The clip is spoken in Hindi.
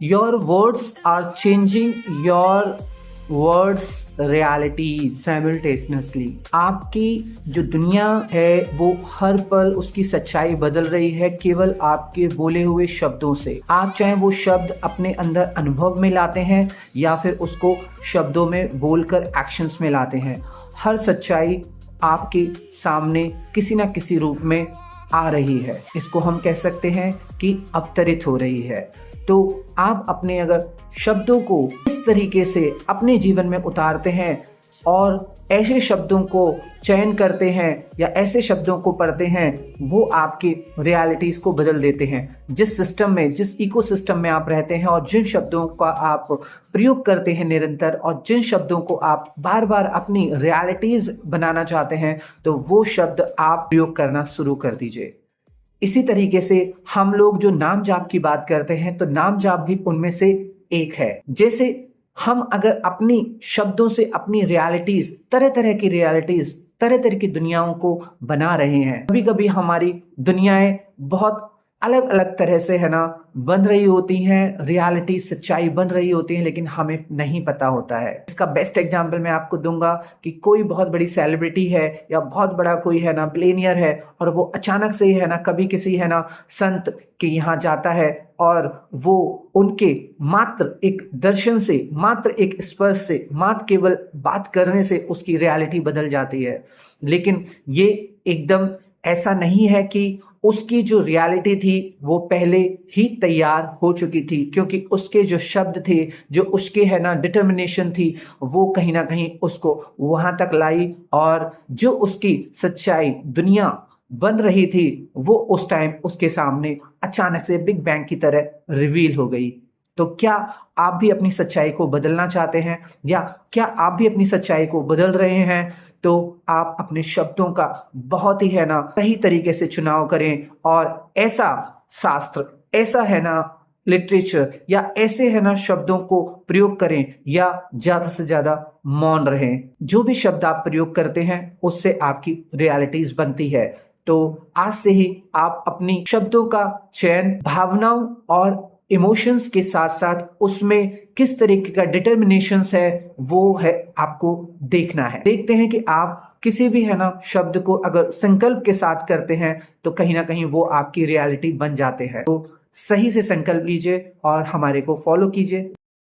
Your words are changing your words reality simultaneously. आपकी जो दुनिया है वो हर पल उसकी सच्चाई बदल रही है केवल आपके बोले हुए शब्दों से। आप चाहे वो शब्द अपने अंदर अनुभव में लाते हैं या फिर उसको शब्दों में बोलकर एक्शंस में लाते हैं, हर सच्चाई आपके सामने किसी ना किसी रूप में आ रही है। इसको हम कह सकते हैं कि अवतरित हो रही है। तो आप अपने अगर शब्दों को इस तरीके से अपने जीवन में उतारते हैं और ऐसे शब्दों को चयन करते हैं या ऐसे शब्दों को पढ़ते हैं, वो आपकी रियलिटीज़ को बदल देते हैं। जिस सिस्टम में, जिस इकोसिस्टम में आप रहते हैं और जिन शब्दों का आप प्रयोग करते हैं निरंतर और जिन शब्दों को आप बार बार अपनी रियलिटीज़ बनाना चाहते हैं, तो वो शब्द आप प्रयोग करना शुरू कर दीजिए। इसी तरीके से हम लोग जो नाम जाप की बात करते हैं, तो नाम जाप भी उनमें से एक है। जैसे हम अगर अपनी शब्दों से अपनी रियलिटीज, तरह तरह की रियलिटीज, तरह तरह की दुनियाओं को बना रहे हैं। कभी कभी हमारी दुनियाएं बहुत अलग अलग तरह से है ना बन रही होती हैं, रियलिटी सच्चाई बन रही होती है, लेकिन हमें नहीं पता होता है। इसका बेस्ट एग्जांपल मैं आपको दूंगा कि कोई बहुत बड़ी सेलिब्रिटी है या बहुत बड़ा कोई है ना बिलियनियर है और वो अचानक से है ना कभी किसी है ना संत के यहाँ जाता है और वो उनके मात्र एक दर्शन से, मात्र एक स्पर्श से, मात्र केवल बात करने से उसकी रियलिटी बदल जाती है। लेकिन ये एकदम ऐसा नहीं है कि उसकी जो रियलिटी थी वो पहले ही तैयार हो चुकी थी, क्योंकि उसके जो शब्द थे, जो उसके है ना डिटर्मिनेशन थी, वो कहीं ना कहीं उसको वहां तक लाई और जो उसकी सच्चाई दुनिया बन रही थी वो उस टाइम उसके सामने अचानक से बिग बैंग की तरह रिवील हो गई। तो क्या आप भी अपनी सच्चाई को बदलना चाहते हैं या क्या आप भी अपनी सच्चाई को बदल रहे हैं? तो आप अपने शब्दों का बहुत ही है ना सही तरीके से चुनाव करें और ऐसा शास्त्र, ऐसा है ना लिटरेचर या ऐसे है ना शब्दों को प्रयोग करें या ज्यादा से ज्यादा मौन रहें। जो भी शब्द आप प्रयोग करते हैं उससे आपकी रियलिटीज बनती है। तो आज से ही आप अपनी शब्दों का चयन भावनाओं और इमोशंस के साथ साथ उसमें किस तरीके का डिटर्मिनेशंस है वो है आपको देखना है। देखते हैं कि आप किसी भी है ना शब्द को अगर संकल्प के साथ करते हैं तो कहीं ना कहीं वो आपकी रियलिटी बन जाते हैं। तो सही से संकल्प लीजिए और हमारे को फॉलो कीजिए।